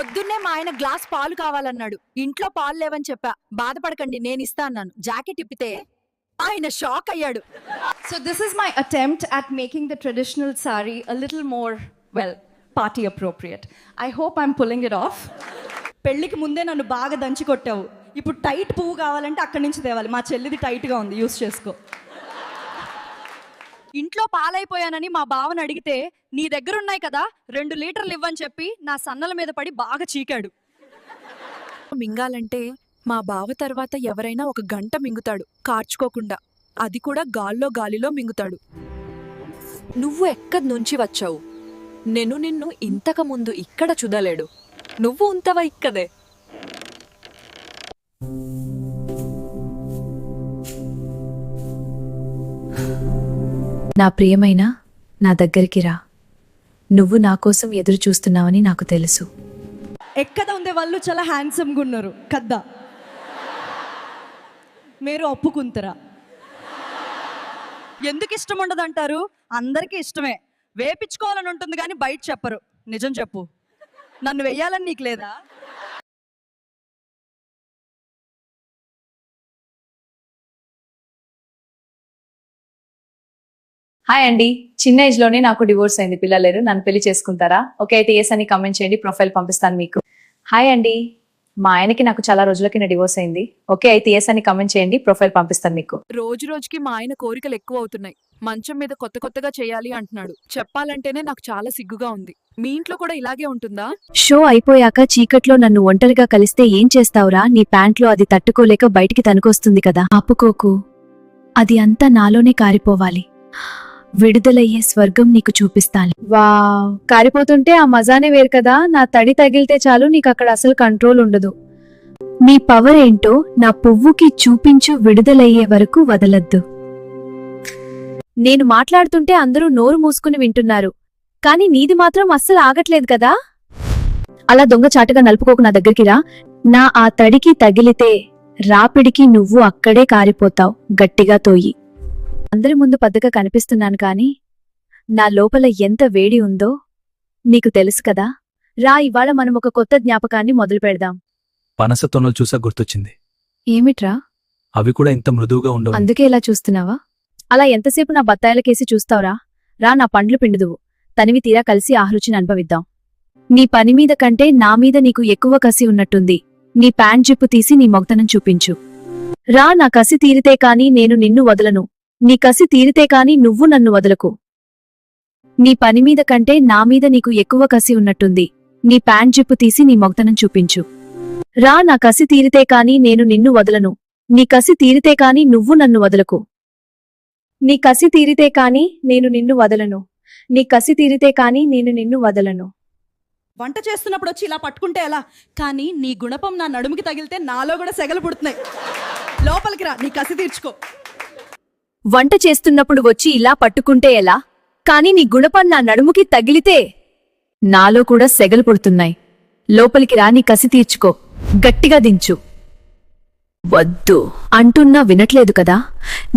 పొద్దున్నే మా ఆయన గ్లాస్ పాలు కావాలన్నాడు. ఇంట్లో పాలు లేవని చెప్పా. బాధపడకండి నేను ఇస్తా అన్నాను. జాకెట్ ఇప్పితే ఆయన షాక్ అయ్యాడు. So this is my attempt at making the traditional sari a little more, well, party appropriate. I hope I'm pulling it off. పెళ్ళికి ముందే నన్ను బాగా దంచి కొట్టావు. ఇప్పుడు టైట్ పువ్వు కావాలంటే అక్కడి నుంచి తేవాలి. మా చెల్లిది టైట్గా ఉంది, యూస్ చేసుకో. ఇంట్లో పాలైపోయానని మా బావని అడిగితే నీ దగ్గర ఉన్నాయి కదా 2 లీటర్లు ఇవ్వని చెప్పి నా సన్నల మీద పడి బాగా చీకాడు. మింగాలంటే మా బావ తర్వాత ఎవరైనా 1 గంట మింగుతాడు కార్చుకోకుండా. అది కూడా గాలిలో మింగుతాడు. నువ్వు ఎక్కడి నుంచి వచ్చావు? నేను నిన్ను ఇంతకు ముందు ఇక్కడ చూడలేడు. నువ్వు ఉంతవా ఇక్కదే. నా ప్రియమైన నా దగ్గరికి రా. నువ్వు నా కోసం ఎదురు చూస్తున్నావని నాకు తెలుసు. ఎక్కడ ఉండే వాళ్ళు చాలా హ్యాండ్సమ్గా ఉన్నారు కదా, మీరు ఒప్పుకుంటారా? ఎందుకు ఇష్టం ఉండదంటారు? అందరికీ ఇష్టమే. వేపించుకోవాలని ఉంటుంది కానీ బయట చెప్పరు. నిజం చెప్పు, నన్ను వెయ్యాలని నీకు లేదా? హాయ్ అండి, చిన్న ఏజ్ లోనే నాకు డివోర్స్ అయింది, పిల్లలు లేరు, నన్ను పెళ్లి చేసుకుంటారా? ఓకే అయితే ఎస్ అని కామెంట్ చేయండి, ప్రొఫైల్ పంపిస్తాను మీకు. హాయ్ అండి, మా ఆయనకి నాకు చాలా రోజుల కింద డివోర్స్ అయింది. ఓకే అయితే ఎస్ అని కామెంట్ చేయండి, ప్రొఫైల్ పంపిస్తాను మీకు. రోజు రోజుకి మా ఆయన కోరికలు ఎక్కువ అవుతున్నాయి. మంచం మీద కొత్తగా చేయాలి అంటున్నాడు. చెప్పాలంటేనే నాకు చాలా సిగ్గుగా ఉంది. మీ ఇంట్లో కూడా ఇలాగే ఉంటుందా? షో అయిపోయాక చీకట్లో నన్ను ఒంటరిగా కలిస్తే ఏం చేస్తావురా? నీ ప్యాంట్లో అది తట్టుకోలేక బయటికి తనుకొస్తుంది కదా. ఆపుకోకు, అది అంతా నాలోనే కారిపోవాలి. విడుదలయ్యే స్వర్గం నీకు చూపిస్తాను. వావ్, కారిపోతుంటే ఆ మజానే వేరు కదా. నా తడి తగిలితే చాలు, నీకు అక్కడ అసలు కంట్రోల్ ఉండదు. నీ పవర్ ఏంటో నా పువ్వుకి చూపించు, విడుదలయ్యే వరకు వదలద్దు. నేను మాట్లాడుతుంటే అందరూ నోరు మూసుకుని వింటున్నారు, కానీ నీది మాత్రం అస్సలు ఆగట్లేదు కదా. అలా దొంగచాటుగా నలుపుకోకు, నా దగ్గరికి రా. నా ఆ తడికి తగిలితే రాపిడికి నువ్వు అక్కడే కారిపోతావు. గట్టిగా తోయి. అందరి ముందు పెద్దగా కనిపిస్తున్నాను కానీ నా లోపల ఎంత వేడి ఉందో నీకు తెలుసు కదా. రా, ఇవాళ మనం ఒక కొత్త జ్ఞాపకాన్ని మొదలు పెడదాం. పనస తొనలు చూసా గుర్తొచ్చింది. ఏమిట్రా? అవి కూడా ఇంత మృదువుగా ఉండవు. అందుకే ఇలా చూస్తున్నావా? అలా ఎంతసేపు నా బత్తాయిలకేసి చూస్తావురా? రా, నా పండ్లు పిండుదువు. తనివి తీరా కలిసి ఆహృచిని అనుభవిద్దాం. నీ పని మీద కంటే నా మీద నీకు ఎక్కువ కసి ఉన్నట్టుంది. నీ ప్యాంట్ జిప్పు తీసి నీ మొగతనం చూపించు. రా, నా కసి తీరితే కాని నేను నిన్ను వదలను. నీ కసి తీరితే కాని నువ్వు నన్ను వదలకు. నీ పని మీద కంటే నా మీద నీకు ఎక్కువ కసి ఉన్నట్టుంది. నీ ప్యాంట్ జిప్పు తీసి నీ మొగతనం చూపించు. రా, నా కసి తీరితే కాని నేను నిన్ను వదలను. నీ కసి తీరితే కాని నువ్వు నన్ను వదలకు. నీ కసి తీరితే కాని నేను నిన్ను వదలను. నీ కసి తీరితే కాని నేను నిన్ను వదలను. వంట చేస్తున్నప్పుడు వచ్చి ఇలా పట్టుకుంటే ఎలా? కానీ నీ గుణపం నా నడుముకి తగిలితే నాలో కూడా సెగలు పుడుతున్నాయి. లోపలికి రా, నీ కసి తీర్చుకో. వంట చేస్తున్నప్పుడు వచ్చి ఇలా పట్టుకుంటే ఎలా? కాని నీ గుణపం నా నడుముకి తగిలితే నాలో కూడా సెగలు పుడుతున్నాయి. లోపలికి రా, నీ కసి తీర్చుకో. గట్టిగా దించు. వద్దు అంటున్నా వినట్లేదు కదా.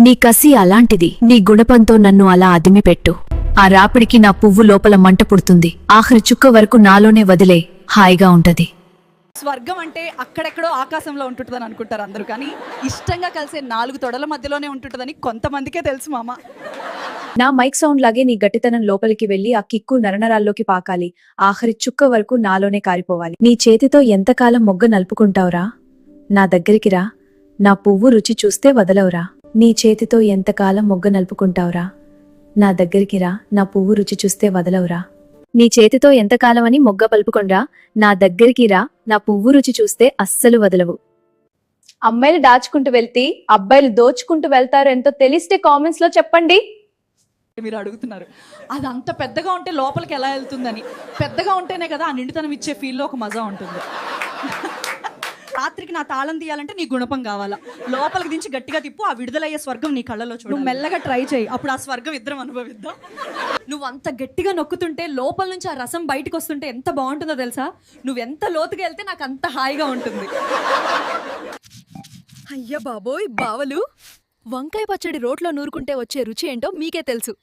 నీ కసి అలాంటిది. నీ గుణపంతో నన్ను అలా అదిమిపెట్టు. ఆ రాపిడికి నా పువ్వు లోపల మంట పుడుతుంది. ఆఖరి చుక్క వరకు నాలోనే వదిలే, హాయిగా ఉంటది. స్వర్గం అంటే అక్కడెక్కడో ఆకాశంలో ఉంటుందని అనుకుంటారు అందరూ, కానీ ఇష్టంగా కలిసే 4 తొడల మధ్యలోనే ఉంటుందని కొంతమందికే తెలుసు మామ. నా మైక్ సౌండ్ లాగే నీ గట్టితనం లోపలికి వెళ్లి ఆ కిక్కు నరనరాల్లోకి పాకాలి. ఆఖరి చుక్క వరకు నాలోనే కారిపోవాలి. నీ చేతితో ఎంతకాలం మొగ్గ నలుపుకుంటావురా? నా దగ్గరికి రా, నా పువ్వు రుచి చూస్తే వదలవురా. నీ చేతితో ఎంతకాలం మొగ్గ నలుపుకుంటావురా? నా దగ్గరికి రా, నా పువ్వు రుచి చూస్తే వదలవురా. నీ చేతితో ఎంతకాలమని మొగ్గ పలుపుకొండ్రా. నా దగ్గరికి రా, నా పువ్వు రుచి చూస్తే అస్సలు వదలవు. అమ్మాయిలు దాచుకుంటూ వెళ్తే అబ్బాయిలు దోచుకుంటూ వెళ్తారు ఎంతో తెలిస్తే కామెంట్స్ లో చెప్పండి. మీరు అడుగుతున్నారు అది అంత పెద్దగా ఉంటే లోపలికి ఎలా వెళ్తుందని. పెద్దగా ఉంటేనే కదా ఆ నిండుతనం ఇచ్చే ఫీల్లో ఒక మజా ఉంటుంది. రాత్రికి నా తాళం తీయాలంటే నీ గుణపం కావాలా. లోపలికి దించి గట్టిగా తిప్పు, ఆ విడుదలయ్యే స్వర్గం నీ కళ్ళలో చూడు. నువ్వు మెల్లగా ట్రై చేయి, అప్పుడు ఆ స్వర్గం ఇద్దరం అనుభవిద్దాం. నువ్వు అంత గట్టిగా నొక్కుతుంటే లోపల నుంచి ఆ రసం బయటకు వస్తుంటే ఎంత బాగుంటుందో తెలుసా? నువ్వెంత లోతుగా వెళ్తే నాకు అంత హాయిగా ఉంటుంది. అయ్య బాబోయ్ బావలు, వంకాయ పచ్చడి రోట్లో నూరుకుంటే వచ్చే రుచి ఏంటో మీకే తెలుసు.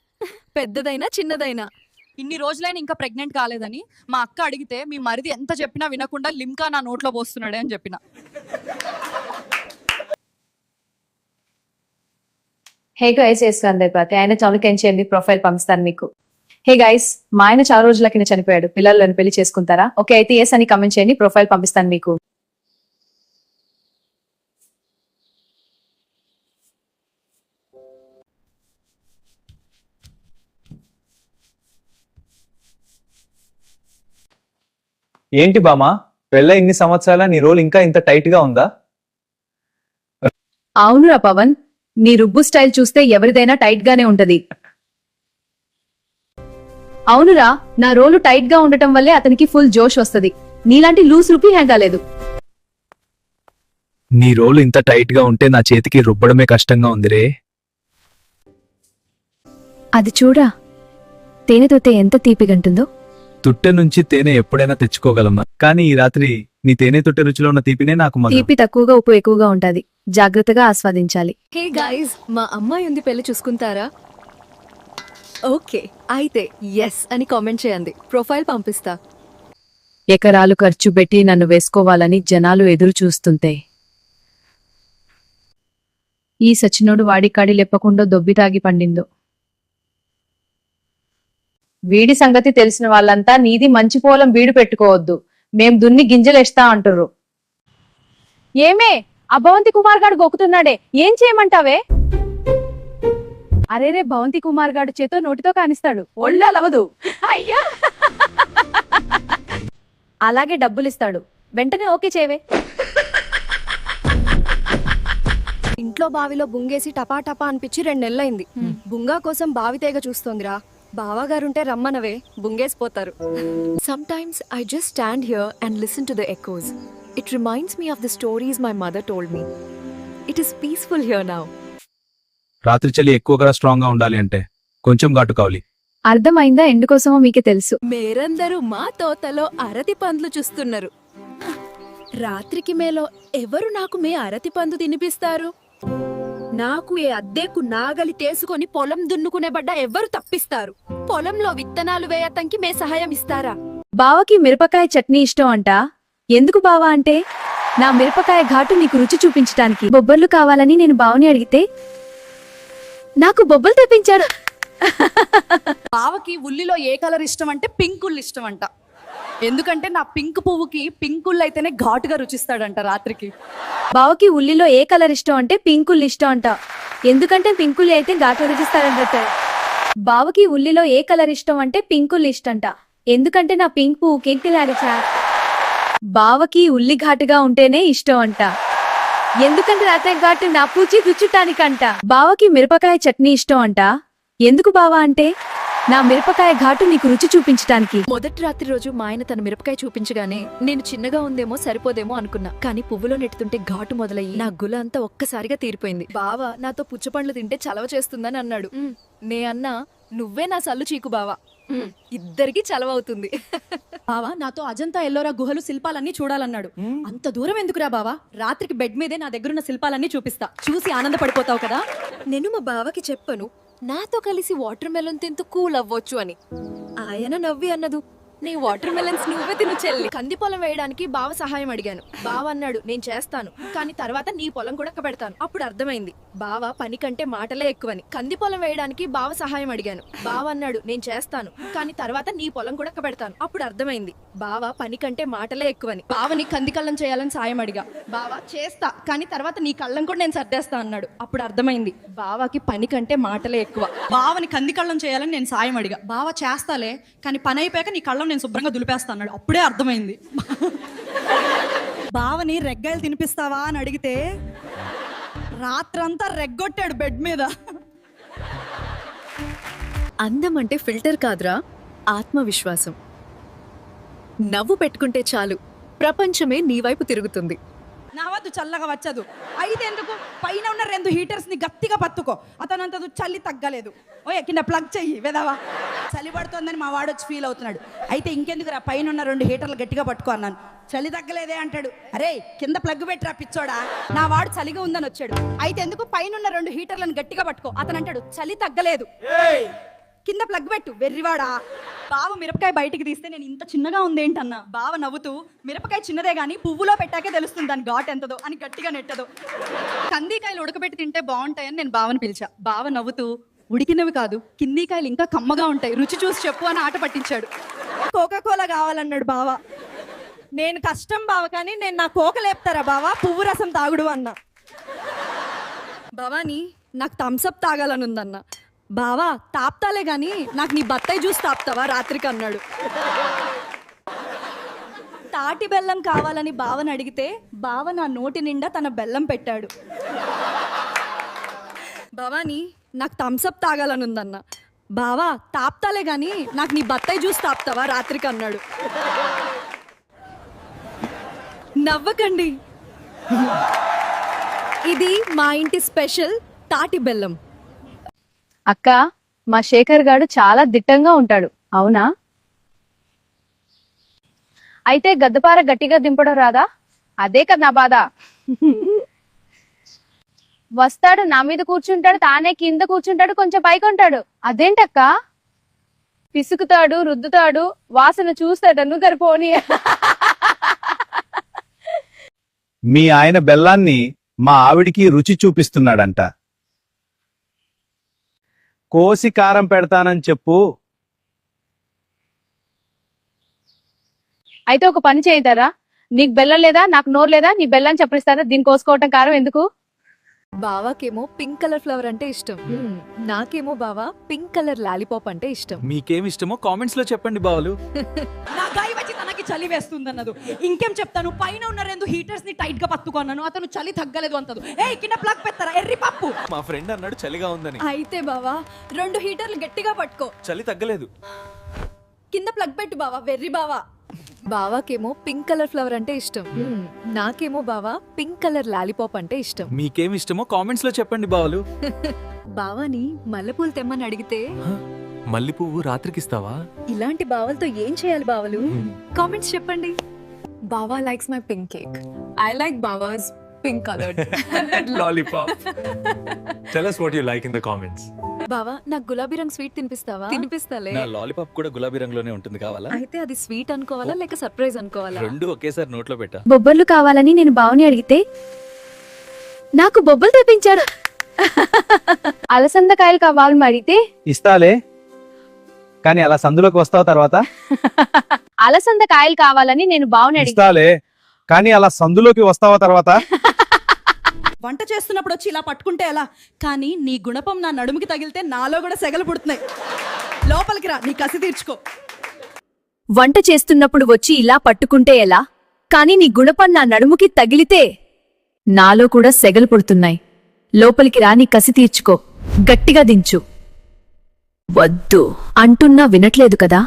పెద్దదైనా చిన్నదైనా ఇన్ని రోజులైనా ఇంకా ప్రెగ్నెంట్ కాలేదని మా అక్క అడిగితే మీ మరిది ఎంత చెప్పినా వినకుండా లిమ్కా నా నోట్లో పోస్తున్నాడే అని చెప్పిన. హే గైస్, అందరిపతి ఆయన చనుకెన్ చేయండి, ప్రొఫైల్ పంపిస్తాను మీకు. హే గైస్, మా ఆయన చాలా రోజుల కింద చనిపోయాడు, పిల్లలను పెళ్లి చేసుకుంటారా? ఓకే అయితే ఎస్ అని కమెంట్ చేయండి, ప్రొఫైల్ పంపిస్తాను మీకు. ఏంటి బామా, పెళ్ళ ఇన్ని సంవత్సరాల నీ రోల్ ఇంకా ఇంత టైట్ గా ఉందా? అవునురా పవన్, నీ రుబ్బు స్టైల్ చూస్తే ఎవరిదైనా టైట్ గానే ఉంటది. అవునురా, నా రోలు టైట్ గా ఉండటం వల్లే అతనికి ఫుల్ జోష్ వస్తది. నీలాంటి లూస్ రుపి హ్యాంగా లేదు. నీ రోలు ఇంత టైట్ గా ఉంటే నా చేతికి రుబ్బడమే కష్టంగా ఉందిరే. అది చూడా, తేనెతోతే ఎంత తీపిగంటుందో. తుట్టె నుంచి తేనె ఎప్పుడైనా తెచ్చుకోగలమా, కానీ ఈ రాత్రి నీ తేనె తుట్టె రుచిలో ఉన్న తీపినే నాకు మగ. తీపి తక్కువగా ఉప్పు ఎక్కువగా ఉంటది, జాగ్రత్తగా ఆస్వాదించాలి. హే గాయ్స్, మా అమ్మాయి ఉంది, పెళ్లి చూసుకుంటారా? ఓకే అయితే ఎస్ అని కామెంట్ చేయండి, ప్రొఫైల్ పంపిస్తా. ఎకరాలు ఖర్చు పెట్టి నన్ను వేసుకోవాలని జనాలు ఎదురు చూస్తుంటే ఈ సచినోడు వాడికాడి లెప్పకుండా దొబ్బి తాగి పండిందో. వీడి సంగతి తెలిసిన వాళ్ళంతా నీది మంచి పొలం వీడు పెట్టుకోవద్దు, మేం దున్ని గింజలేస్తా అంటుర్రు. ఏమే ఆ భవంతి కుమార్ గాడు గొక్కుతున్నాడే, ఏం చేయమంటావే? అరేరే, భవంతి కుమార్ గాడు చేతో నోటితో కానిస్తాడు, ఒళ్ళవదు. అయ్యా, అలాగే డబ్బులిస్తాడు, వెంటనే ఓకే చేవే. ఇంట్లో బావిలో బుంగేసి టపా టపా అనిపించి 2 నెలలైంది. బుంగా కోసం బావి తేగ చూస్తోందిరా. బావగారుంటే రమ్మనవే, బుంగేసిపోతారు. Sometimes I just stand here and listen to the echoes. It reminds me of the stories my mother told me. It is peaceful here now. రాత్రి చలి ఎక్కువగా స్ట్రాంగ్ గా ఉండాలి అంటే కొంచెం ఘాటు కావాలి. అర్థమైందా? ఎందుకోసమో మీకే తెలుసు. మీరందరూ మా తోటలో అరటి పండ్లు చూస్తున్నారు. రాత్రికి మేలో ఎవరు నాకు మే అరటి పండు తినిపిస్తారు? నాకు ఏ అద్దెకు నాగలి తీసుకొని పొలం దున్నుకునే బడ్డ ఎవరు తప్పిస్తారు? పొలంలో విత్తనాలు వేయటానికి మే సహాయం ఇస్తారా? బావకి మిరపకాయ చట్నీ ఇష్టం అంట. ఎందుకు బావా అంటే, నా మిరపకాయ ఘాటు నీకు రుచి చూపించటానికి. బొబ్బర్లు కావాలని నేను బావని అడిగితే నాకు బొబ్బలు తెప్పించాడు. బావకి ఉల్లిలో ఏ కలర్ ఇష్టం అంటే పింక్ ఉల్లి ఇష్టం అంట. ఎందుకంటే నా పింక్ పువ్వుకి పింక్ ఉల్లి అయితేనే ఘాటుగా రుచిస్తాడంట రాత్రికి. బావకి ఉల్లిలో ఏ కలర్ ఇష్టం అంటే పింకుల్ ఇష్టం అంట. ఎందుకంటే పింకుల్ అయితే ఘాటు రుచిస్తాడంట. బావకి ఉల్లిలో ఏ కలర్ ఇష్టం అంటే పింకుల్ ఇష్టంట. ఎందుకంటే నా పింక్ పువ్వు కేంటిలాగచా. బావకి ఉల్లి ఘాటుగా ఉంటేనే ఇష్టం అంట. ఎందుకంటే రాత్రి ఘాటు నా పూచి రుచుటానికంట. బావకి మిరపకాయ చట్నీ ఇష్టం అంట. ఎందుకు బావా అంటే, నా మిరపకాయ ఘాటు నీకు రుచి చూపించటానికి. మొదటి రాత్రి రోజు మా ఆయన తన మిరపకాయ చూపించగానే నేను చిన్నగా ఉందేమో సరిపోదేమో అనుకున్నా. కానీ పువ్వులో నెట్టుతుంటే ఘాటు మొదలయ్యి నా గుల అంతా ఒక్కసారిగా తీరిపోయింది. బావ నాతో పుచ్చపండ్లు తింటే చలవ చేస్తుందని అన్నాడు. నే అన్నా, నువ్వే నా సల్లు చీకు బావా, ఇద్దరికి చలవ అవుతుంది. బావా నాతో అజంతా ఎల్లోరా గుహలు శిల్పాలన్నీ చూడాలన్నాడు. అంత దూరం ఎందుకురా బావా? రాత్రికి బెడ్ మీదే నా దగ్గరున్న శిల్పాలన్నీ చూపిస్తా, చూసి ఆనందపడిపోతావు కదా. నేను మా బావకి చెప్పను, నాతో కలిసి వాటర్ మెలన్ తింటూ కూల్ అవ్వచ్చు అని. ఆయన నవ్వి అన్నదు, నీ వాటర్ మెలన్స్ నువ్వే తిను చెల్లి. కంది పొలం వేయడానికి బావ సహాయం అడిగాను. బావ అన్నాడు, నేను చేస్తాను, కానీ తర్వాత నీ పొలం కూడా పెడతాను. అప్పుడు అర్థమైంది బావ పని కంటే మాటలే ఎక్కువని. కంది పొలం వేయడానికి బావ సహాయం అడిగాను. బావ అన్నాడు, నేను చేస్తాను, కానీ తర్వాత నీ పొలం కూడా పెడతాను. అప్పుడు అర్థమైంది బావ పని కంటే మాటలే ఎక్కువని. బావని కంది కళ్ళం చేయాలని సాయం అడిగా. బావ చేస్తా, కానీ తర్వాత నీ కళ్ళం కూడా నేను సర్దేస్తా అన్నాడు. అప్పుడు అర్థమైంది బావకి పని కంటే మాటలే ఎక్కువ. బావని కంది కళ్ళం చేయాలని నేను సాయం అడిగా. బావ చేస్తాలే, కానీ పని అయిపోయాక నీ కళ్ళం నేను శుభ్రంగా దులిపేస్తా అన్నాడు. అప్పుడే అర్థమైంది. బావని రెగ్గాయలు తినిపిస్తావా అని అడిగితే రాత్రంతా రెగ్గొట్టాడు బెడ్ మీద. అందం అంటే ఫిల్టర్ కాదురా, ఆత్మవిశ్వాసం. నవ్వు పెట్టుకుంటే చాలు, ప్రపంచమే నీ వైపు తిరుగుతుంది. నా వద్దు చల్లగా వచ్చదు. అయితే ఎందుకు పైన ఉన్న 2 హీటర్స్ ని గట్టిగా పట్టుకో. అతనంత చలి తగ్గలేదు. ఓ కింద ప్లగ్ చెయ్యి వెదవా. చలి పడుతోందని మా వాడు వచ్చి ఫీల్ అవుతున్నాడు. అయితే ఇంకెందుకురా పైన ఉన్న 2 హీటర్లు గట్టిగా పట్టుకో అన్నాను. చలి తగ్గలేదే అంటాడు. అరే కింద ప్లగ్ పెట్టరా పిచ్చోడా. నా వాడు చలిగా ఉందని వచ్చాడు. అయితే ఎందుకు పైన ఉన్న 2 హీటర్లను గట్టిగా పట్టుకో. అతను అంటాడు చలి తగ్గలేదు. కింద ప్లగ్ పెట్టు వెర్రివాడా. బావ మిరపకాయ బయటికి తీస్తే నేను ఇంత చిన్నగా ఉందేంటన్నా. బావ నవ్వుతూ మిరపకాయ చిన్నదే కానీ పువ్వులో పెట్టాకే తెలుస్తుంది దాని ఘాట్ ఎంతదో అని గట్టిగా నెట్టదో. కందికాయలు ఉడకబెట్టి తింటే బాగుంటాయని నేను బావని పిలిచా. బావ నవ్వుతూ ఉడికినవి కాదు, కిందికాయలు ఇంకా కమ్మగా ఉంటాయి, రుచి చూసి చెప్పు అని ఆట పట్టించాడు. కోకాకోలా కావాలన్నాడు బావ. నేను కష్టం బావ కానీ నేను నా కోక లేపుతారా బావ, పువ్వు రసం తాగుడు అన్నా. భవానీ నాకు థమ్స్అప్ తాగాలని ఉందన్న. బావా తాపుతాలే గాని నాకు నీ బత్తాయి జ్యూస్ తాపుతావా రాత్రికి అన్నాడు. తాటి బెల్లం కావాలని బావని అడిగితే బావ నా నోటి నిండా తన బెల్లం పెట్టాడు. భవానీ నాకు థమ్స్అప్ తాగాలని ఉందన్న. బావా తాపుతాలే గాని నాకు నీ బత్తాయి జ్యూస్ తాపుతావా రాత్రికి అన్నాడు. నవ్వకండి, ఇది మా ఇంటి స్పెషల్ తాటి బెల్లం. అక్క, మా శేఖర్ గాడు చాలా దిట్టంగా ఉంటాడు, అవునా? అయితే గద్దపార గట్టిగా దింపడం రాదా? అదే కదా నా బాధ. వస్తాడు, నా మీద కూర్చుంటాడు, తానే కింద కూర్చుంటాడు, కొంచెం పైకి ఉంటాడు. అదేంటక్క? పిసుకుతాడు, రుద్దుతాడు, వాసన చూస్తాడు సరిపోని. మీ ఆయన బెల్లాన్ని మా ఆవిడికి రుచి చూపిస్తున్నాడంట. కోసి కారం పెడతానని చెప్పు. అయితే ఒక పని చేయితారా? నీకు బెల్లం లేదా, నాకు నోరు లేదా, నీ బెల్లం చెప్పిస్తారా? దీన్ని కోసుకోవటం కారం ఎందుకు? బావాకేమో పింక్ కలర్ ఫ్లవర్ అంటే ఇష్టం, నాకేమో బావా పింక్ కలర్ లాలీపాప్ అంటే ఇష్టం. మీకేం ఇష్టమో కామెంట్స్ లో చెప్పండి బావలు. నా గాయ వచ్చి తనకి చలి వేస్తుంది అన్నదు. ఇంకేం చెప్తాను, పైన ఉన్న 2 హీటర్స్ ని టైట్ గా పట్టుకున్నాను, అతను చలి తగ్గలేదు అంతదు. ఏ కింద ప్లగ్ పెట్టారా ఎర్రి పప్పు. మా ఫ్రెండ్ అన్నాడు చలిగా ఉందని. అయితే బావా 2 హీటర్లు గట్టిగా పట్టుకో, చలి తగ్గలేదు. కింద ప్లగ్ పెట్టు బావా వెర్రి బావా. బావాకేమో పింక్ కలర్ ఫ్లవర్ అంటే ఇష్టం, నాకేమో బావా పింక్ కలర్ లాలీపాప్ అంటే ఇష్టం. మీకేం ఇష్టమో కామెంట్స్ లో చెప్పండి బావలు. బావాని మల్లెపూలు తెమ్మని అడిగితే మల్లి పువ్వు రాత్రికిస్తావా? ఇలాంటి బావలతో ఏం చేయాలి బావలు? కామెంట్స్ చెప్పండి. బావా likes my pink cake, I like బావాస్ pink colour Lollipop. Tell us what you like in the comments. బావా నాకు గులాబీ రంగు స్వీట్ తినిపిస్తావా? తినిపిస్తాలే. నా లాలీపాప్ కూడా గులాబీ రంగులోనే ఉంటుంది, కావాలా? అయితే అది స్వీట్ అనుకోవాలా లేక సర్ప్రైజ్ అనుకోవాలా? రెండు ఒకేసారి నోట్లో పెట్టా. బొబ్బర్లు కావాలని నేను బావని అడిగితే నాకు బొబ్బలు తెప్పించాడు. అలసందకాయలు కావాలని అడిగితే ఇస్తాలే, కానీ అలా సందులోకి వస్తావు తర్వాత. అలసందకాయలు కావాలని నేను బావని అడిగితే ఇస్తాలే, కానీ అలా సందులోకి వస్తావా తర్వాత. వంట చేస్తున్నప్పుడు వచ్చి ఇలా పట్టుకుంటే ఎలా, కానీ నీ గుణపం నా నడుముకి తగిలితే నాలో కూడా సెగలు పుడుతున్నాయి. లోపలికి రా, నీ కసి తీర్చుకో. వంట చేస్తున్నప్పుడు వచ్చి ఇలా పట్టుకుంటే ఎలా, కానీ నీ గుణపం నా నడుముకి తగిలితే నాలో కూడా సెగలు పుడుతున్నాయి. లోపలికి రా, నీ కసి తీర్చుకో, గట్టిగా దించు. వద్దు అంటున్నా వినట్లేదు కదా?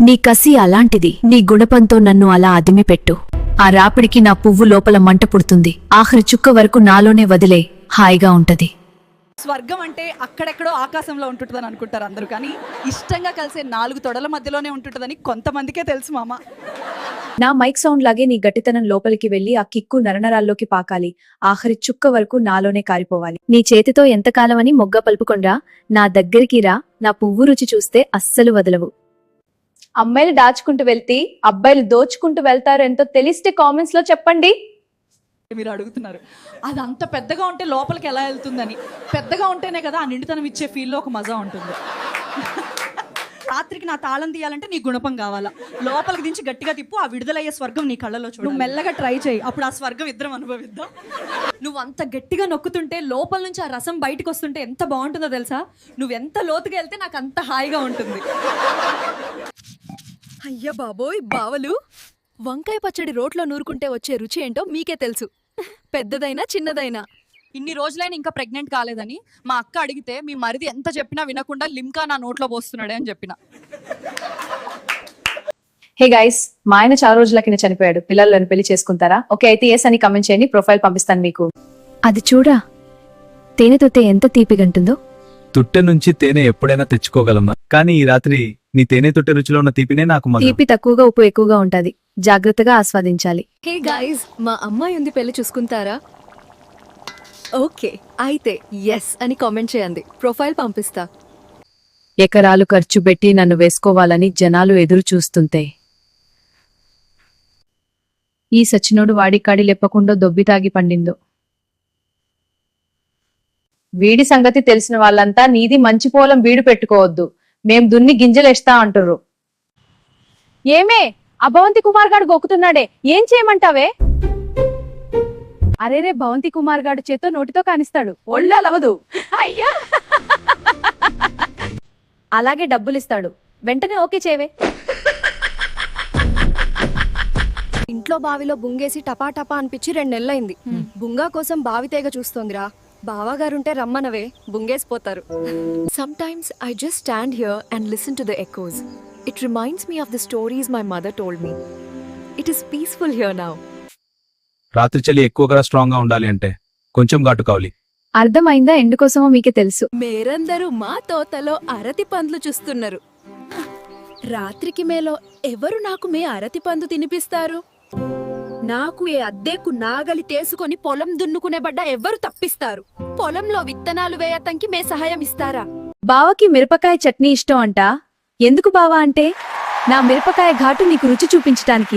నీ కసి అలాంటిది, నీ గుణపంతో నన్ను అలా అదిమిపెట్టు. ఆ రాపిడికి నా పువ్వు లోపల మంట పుడుతుంది. ఆఖరి చుక్క వరకు నాలోనే వదిలే, హాయిగా ఉంటది. స్వర్గం అంటే అక్కడెక్కడో ఆకాశంలో ఉంటుందని అనుకుంటారు అందరూ, కానీ ఇష్టంగా కలిసే 4 తొడల మధ్యలోనే ఉంటుందని కొంతమందికే తెలుసు మామ. నా మైక్ సౌండ్ లాగే నీ గట్టితనం లోపలికి వెళ్లి ఆ కిక్కు నరనరాల్లోకి పాకాలి. ఆఖరి చుక్క వరకు నాలోనే కారిపోవాలి. నీ చేతితో ఎంతకాలమని మొగ్గ పలుపుకొండ్రా, నా దగ్గరికి రా, నా పువ్వు రుచి చూస్తే అస్సలు వదలవు. అమ్మాయిలు దాచుకుంటూ వెళ్తే అబ్బాయిలు దోచుకుంటూ వెళ్తారు ఎంతో తెలిస్తే కామెంట్స్ లో చెప్పండి. మీరు అడుగుతున్నారు అది అంత పెద్దగా ఉంటే లోపలికి ఎలా వెళ్తుందని. పెద్దగా ఉంటేనే కదా ఆ నిండుతనం ఇచ్చే ఫీల్లో ఒక మజా ఉంటుంది. రాత్రికి నా తాళం తీయాలంటే నీ గుణపం కావాలా. లోపలికి దించి గట్టిగా తిప్పు, ఆ విడుదలయ్యే స్వర్గం నీ కళ్ళలో చూడు. నువ్వు మెల్లగా ట్రై చేయి, అప్పుడు ఆ స్వర్గం ఇద్దరం అనుభవిద్దాం. నువ్వు అంత గట్టిగా నొక్కుతుంటే లోపల నుంచి ఆ రసం బయటకు వస్తుంటే ఎంత బాగుంటుందో తెలుసా? నువ్వు ఎంత లోతుగా వెళ్తే నాకు అంత హాయిగా ఉంటుంది. అయ్య బాబోయ్ బావలు, వంకాయ పచ్చడి రోట్లో నూరుకుంటే వచ్చే రుచి ఏంటో మీకే తెలుసు, పెద్దదైనా చిన్నదైనా. ఇన్ని రోజులైనా ఇంకా ప్రెగ్నెంట్ కాలేదని మా అక్క అడిగితే మీ మరిది ఎంత చెప్పినా వినకుండా లిమ్కా నా నోట్లో పోస్తున్నాడే అని చెప్పిన. హే గైస్, మా ఆయన చాలా రోజుల కింద చనిపోయాడు. పిల్లలను పెళ్లి చేసుకుంటారా? ఓకే అయితే ఎస్ అని కమెంట్ చేయండి, ప్రొఫైల్ పంపిస్తాను మీకు. అది చూడా, తేనె తొత్తే ఎంత తీపిగంటుందో. తుట్టె నుంచి తేనె ఎప్పుడైనా తెచ్చుకోగలమా, కానీ ఈ రాత్రి నీ తేనె తొట్టె రుచిలో ఉన్న తీపినే నాకు మధురం. తీపి తక్కువగా ఉప్పు ఎక్కువగా ఉంటది, జాగ్రత్తగా ఆస్వాదించాలి. హే గాయ్స్, మా అమ్మాయి ఉంది, పెళ్లి చూసుకుంటారా? ఓకే అయితే ఎస్ అని కామెంట్ చేయండి, ప్రొఫైల్ పంపిస్తా. ఎకరాలు ఖర్చు పెట్టి నన్ను వేసుకోవాలని జనాలు ఎదురు చూస్తుంటే ఈ సచ్చినోడు వాడికాడి లెప్పకుండా దొబ్బి తాగి పండిందో. వీడి సంగతి తెలిసిన వాళ్ళంతా నీది మంచి పోలం వీడు పెట్టుకోవద్దు, మేం దున్ని గింజలేస్తా అంటుర్రు. ఏమే ఆ భవంతి కుమార్ గాడు గొక్కుతున్నాడే, ఏం చేయమంటావే? అరేరే భవంతి కుమార్ గాడు చేతో నోటితో కానిస్తాడు, ఒళ్ళలవదు. అయ్యా అలాగే డబ్బులిస్తాడు, వెంటనే ఓకే చేవే. ఇంట్లో బావిలో బుంగేసి టపా టపా అనిపించి 2 నెలలైంది. బుంగా కోసం బావి తేగ చూస్తోందిరా. బావగారుంటే రమ్మనవే, బుంగేసిపోతారు. Sometimes I just stand here and listen to the echoes. It reminds me of the stories my mother told me. It is peaceful here now. రాత్రి చలి ఎక్కువగా స్ట్రాంగ్ గా ఉండాలి అంటే కొంచెం ఘాటు కావాలి. అర్థమైందా? ఎందుకోసమో మీకే తెలుసు. మీరందరూ మా తోటలో అరటి పండ్లు చూస్తున్నారు. రాత్రికి మేలో ఎవరు నాకు మే అరటి పండు తినిపిస్తారు? నాకు ఏ అద్దెకు నాగలి తీసుకొని పొలం దున్నుకునే బడ్డ ఎవరు తప్పిస్తారు? పొలంలో విత్తనాలు వేయటానికి మే సహాయం ఇస్తారా? బావకి మిరపకాయ చట్నీ ఇష్టం అంట. ఎందుకు బావా అంటే, నా మిరపకాయ ఘాటు నీకు రుచి చూపించటానికి.